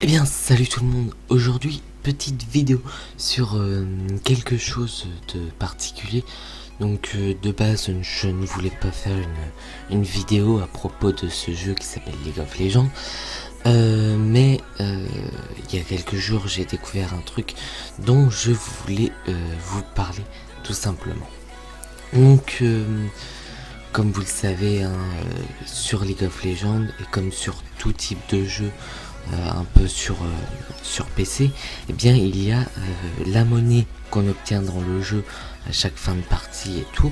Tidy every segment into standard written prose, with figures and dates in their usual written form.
Eh bien salut tout le monde, aujourd'hui petite vidéo sur quelque chose de particulier. Donc de base je ne voulais pas faire une vidéo à propos de ce jeu qui s'appelle League of Legends, mais il y a quelques jours j'ai découvert un truc dont je voulais vous parler tout simplement. Donc comme vous le savez hein, sur League of Legends et comme sur tout type de jeu un peu sur PC, eh bien il y a la monnaie qu'on obtient dans le jeu à chaque fin de partie et tout,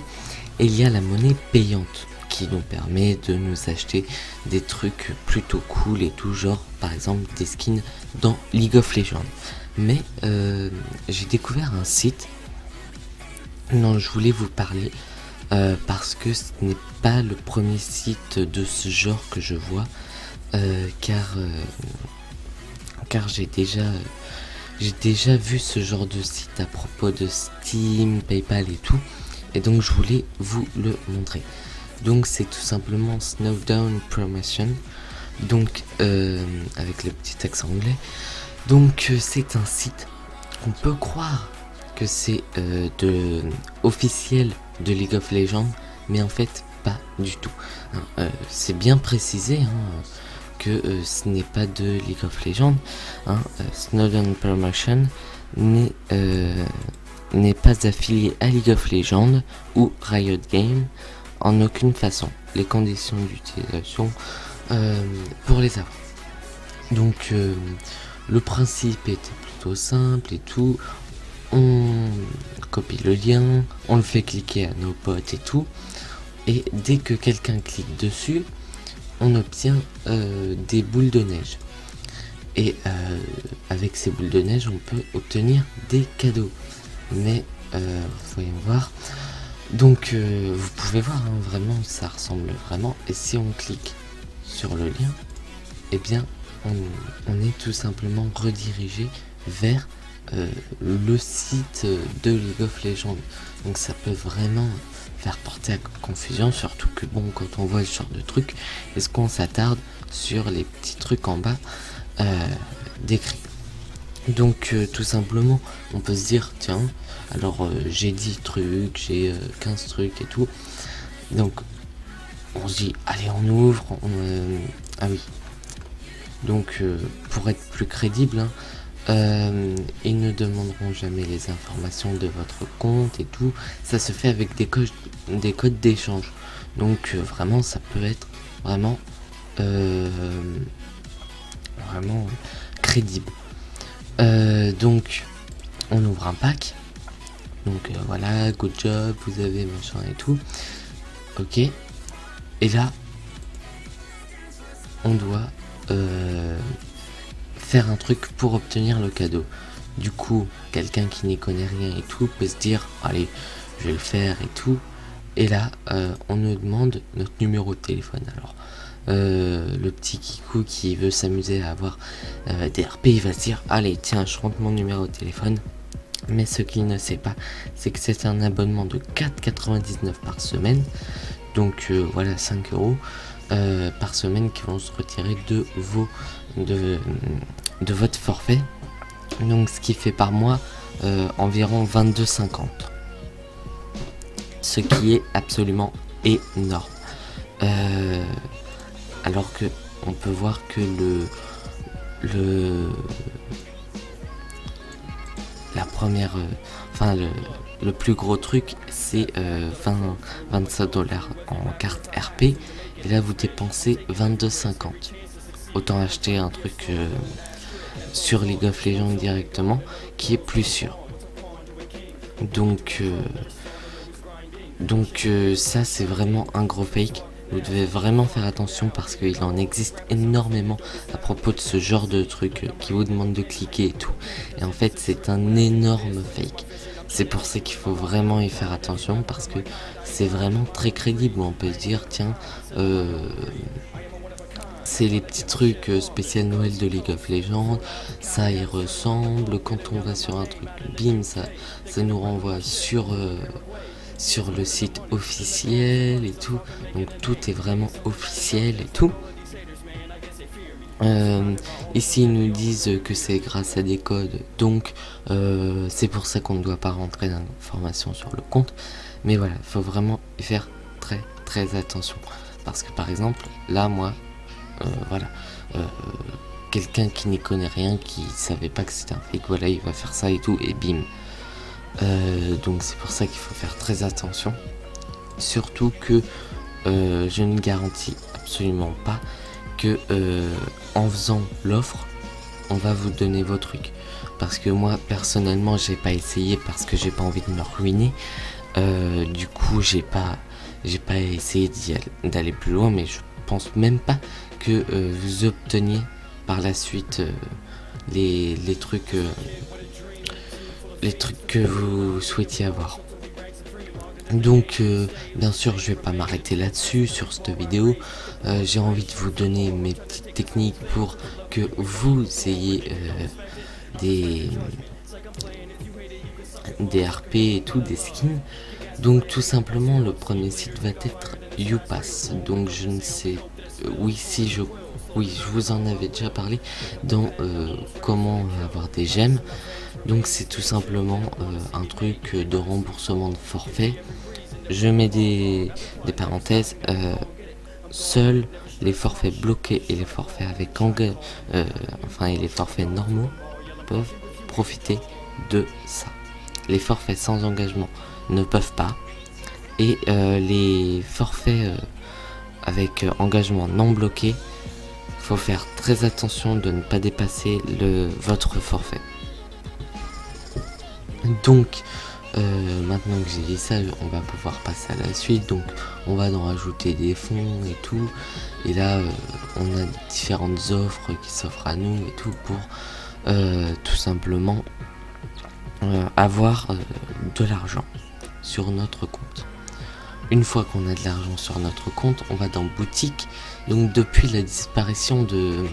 et il y a la monnaie payante qui nous permet de nous acheter des trucs plutôt cool et tout, genre par exemple des skins dans League of Legends. Mais j'ai découvert un site dont je voulais vous parler parce que ce n'est pas le premier site de ce genre que je vois, car j'ai déjà vu ce genre de site à propos de Steam, PayPal et tout, et donc je voulais vous le montrer. Donc c'est tout simplement Snowdown Promotion, donc avec le petit accent anglais. Donc c'est un site qu'on peut croire que c'est officiel de League of Legends, mais en fait pas du tout. C'est bien précisé que ce n'est pas de League of Legends. Snowdown Promotion n'est pas affilié à League of Legends ou Riot Games en aucune façon. Les conditions d'utilisation pour les avoir. Donc le principe était plutôt simple et tout. On copie le lien, on le fait cliquer à nos potes et tout, et dès que quelqu'un clique dessus, on obtient des boules de neige. Et avec ces boules de neige, on peut obtenir des cadeaux. Mais voyons voir. Donc vous pouvez voir, hein, vraiment, ça ressemble vraiment. Et si on clique sur le lien, eh bien, on est tout simplement redirigé vers le site de League of Legends. Donc ça peut vraiment faire porter à confusion, surtout que bon, quand on voit ce genre de truc, est-ce qu'on s'attarde sur les petits trucs en bas décrits. Donc tout simplement on peut se dire tiens, alors j'ai 10 trucs, j'ai 15 trucs et tout, donc on se dit allez on ouvre, ah oui, donc pour être plus crédible hein, ils ne demanderont jamais les informations de votre compte et tout, ça se fait avec des codes d'échange, donc vraiment ça peut être vraiment crédible. Donc on ouvre un pack, donc voilà, good job, vous avez machin et tout, ok, et là on doit faire un truc pour obtenir le cadeau. Du coup quelqu'un qui n'y connaît rien et tout peut se dire allez je vais le faire et tout, et là on nous demande notre numéro de téléphone. Alors le petit Kikou qui veut s'amuser à avoir des RP, il va se dire allez tiens je rentre mon numéro de téléphone, mais ce qu'il ne sait pas c'est que c'est un abonnement de 4,99 par semaine, donc voilà 5 euros par semaine qui vont se retirer de votre forfait, donc ce qui fait par mois environ 22,50, ce qui est absolument énorme. Alors que on peut voir que la première, le plus gros truc c'est 25$ en carte RP, et là vous dépensez 22,50. Autant acheter un truc sur League of Legends directement qui est plus sûr. Donc ça c'est vraiment un gros fake. Vous devez vraiment faire attention parce qu'il en existe énormément à propos de ce genre de truc qui vous demande de cliquer et tout. Et en fait c'est un énorme fake. C'est pour ça qu'il faut vraiment y faire attention parce que c'est vraiment très crédible. On peut se dire tiens c'est les petits trucs spécial Noël de League of Legends, ça y ressemble, quand on va sur un truc bim ça nous renvoie sur le site officiel et tout, donc tout est vraiment officiel et tout. Ici ils nous disent que c'est grâce à des codes, donc c'est pour ça qu'on ne doit pas rentrer d'informations sur le compte. Mais voilà, il faut vraiment y faire très attention. Parce que par exemple, là moi, voilà, quelqu'un qui n'y connaît rien, qui savait pas que c'était un fake, voilà, il va faire ça et tout, et bim. Donc c'est pour ça qu'il faut faire très attention. Surtout que je ne garantis absolument pas que en faisant l'offre, on va vous donner vos trucs. Parce que moi personnellement j'ai pas essayé parce que j'ai pas envie de me ruiner. Du coup j'ai pas essayé d'aller plus loin, mais je pense même pas que vous obteniez par la suite les trucs que vous souhaitiez avoir. Donc bien sûr je vais pas m'arrêter là-dessus sur cette vidéo. J'ai envie de vous donner mes petites techniques pour que vous ayez des RP et tout, des skins. Donc tout simplement le premier site va être Upass. Donc je ne sais, oui je vous en avais déjà parlé dans comment avoir des gemmes. Donc c'est tout simplement un truc de remboursement de forfait. Je mets des parenthèses. Seuls les forfaits bloqués et les forfaits avec et les forfaits normaux peuvent profiter de ça. Les forfaits sans engagement ne peuvent pas. Et les forfaits avec engagement non bloqué, faut faire très attention de ne pas dépasser votre forfait. Donc maintenant que j'ai dit ça, on va pouvoir passer à la suite. Donc on va en rajouter des fonds et tout, et là on a différentes offres qui s'offrent à nous et tout pour tout simplement avoir de l'argent sur notre compte. Une fois qu'on a de l'argent sur notre compte, on va dans boutique. Donc depuis la disparition de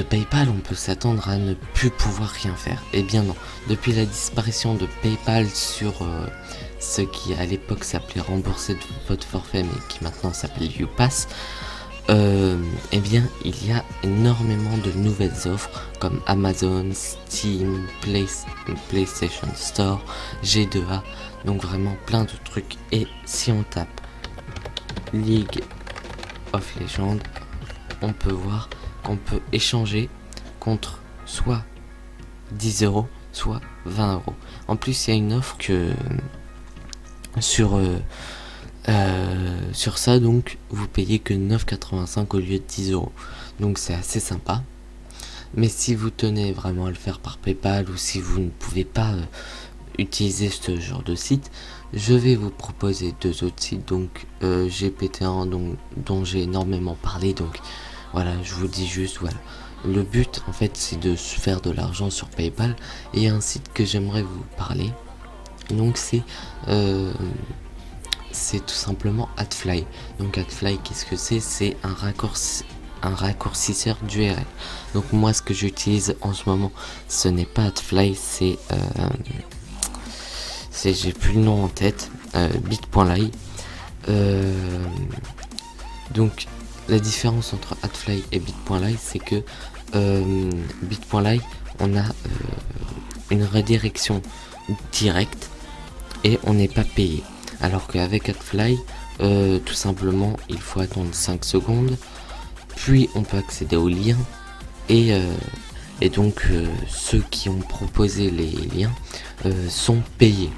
PayPal, on peut s'attendre à ne plus pouvoir rien faire. Eh bien non, depuis la disparition de PayPal sur ce qui à l'époque s'appelait rembourser de votre forfait, mais qui maintenant s'appelle Upass, eh bien il y a énormément de nouvelles offres comme Amazon, Steam, PlayStation Store, G2A, donc vraiment plein de trucs. Et si on tape League of Legends, on peut voir qu'on peut échanger contre soit 10 €, soit 20 €. En plus, il y a une offre que sur ça, donc vous payez que 9,85 au lieu de 10 €. Donc c'est assez sympa. Mais si vous tenez vraiment à le faire par PayPal, ou si vous ne pouvez pas utiliser ce genre de site, je vais vous proposer deux autres sites. Donc GPT1 dont j'ai énormément parlé. Donc voilà, je vous dis juste, voilà. Le but, en fait, c'est de se faire de l'argent sur PayPal. Et un site que j'aimerais vous parler, donc c'est tout simplement Adfly. Donc Adfly, qu'est-ce que c'est? C'est un raccourcisseur d'URL. Donc moi, ce que j'utilise en ce moment, ce n'est pas Adfly, c'est j'ai plus le nom en tête, bit.ly. Donc la différence entre Adfly et bit.ly, c'est que bit.ly, on a une redirection directe et on n'est pas payé. Alors qu'avec Adfly, tout simplement, il faut attendre 5 secondes, puis on peut accéder aux liens, et donc ceux qui ont proposé les liens sont payés.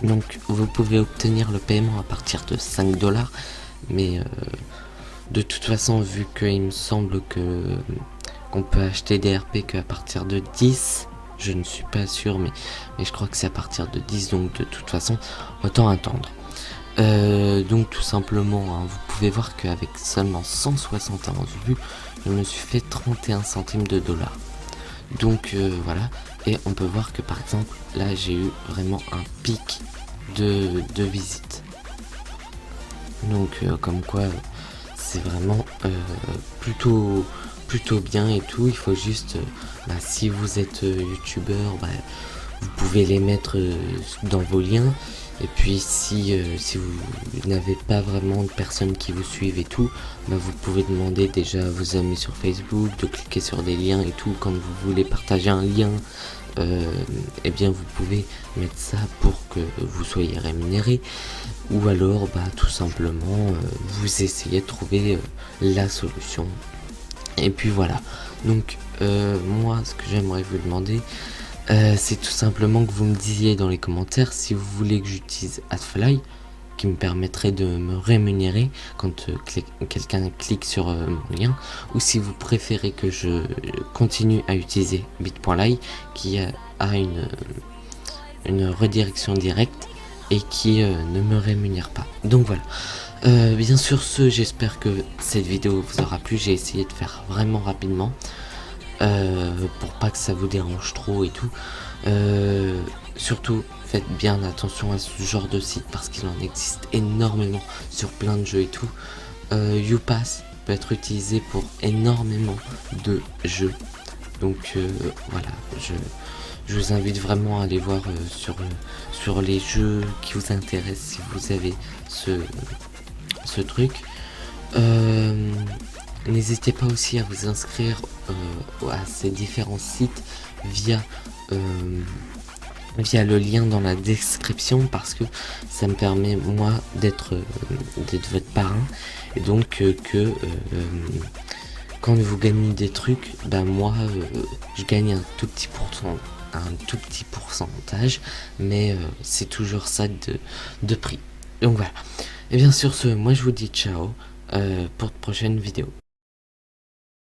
Donc vous pouvez obtenir le paiement à partir de 5 $, mais de toute façon, vu qu'il me semble qu'on peut acheter des RP qu'à partir de 10, je ne suis pas sûr, mais je crois que c'est à partir de 10, donc de toute façon, autant attendre. Donc tout simplement, hein, vous pouvez voir qu'avec seulement 171 vues, je me suis fait 31 centimes de dollars. Donc voilà, et on peut voir que par exemple, là j'ai eu vraiment un pic de visites. Donc comme quoi, c'est vraiment plutôt bien et tout. Il faut juste, si vous êtes youtubeur, vous pouvez les mettre dans vos liens. Et puis si vous n'avez pas vraiment de personnes qui vous suivent et tout, bah, vous pouvez demander déjà à vos amis sur Facebook de cliquer sur des liens et tout. Quand vous voulez partager un lien, eh bien vous pouvez mettre ça pour que vous soyez rémunéré, ou alors bah, tout simplement vous essayez de trouver la solution. Et puis voilà, donc moi ce que j'aimerais vous demander, c'est tout simplement que vous me disiez dans les commentaires si vous voulez que j'utilise Adfly, qui me permettrait de me rémunérer quand quelqu'un clique sur mon lien, ou si vous préférez que je continue à utiliser Bit.ly, qui a une redirection directe et qui ne me rémunère pas. Donc voilà. Bien sûr, j'espère que cette vidéo vous aura plu. J'ai essayé de faire vraiment rapidement pour pas que ça vous dérange trop et tout. Surtout faites bien attention à ce genre de site parce qu'il en existe énormément sur plein de jeux et tout. Upass peut être utilisé pour énormément de jeux, donc voilà, je vous invite vraiment à aller voir sur les jeux qui vous intéressent si vous avez ce truc. N'hésitez pas aussi à vous inscrire à ces différents sites via le lien dans la description, parce que ça me permet moi d'être votre parrain, et donc quand vous gagnez des trucs, bah moi je gagne un tout petit pourcentage, mais c'est toujours ça de prix. Donc voilà. Et bien sur ce, moi je vous dis ciao pour de prochaines vidéos.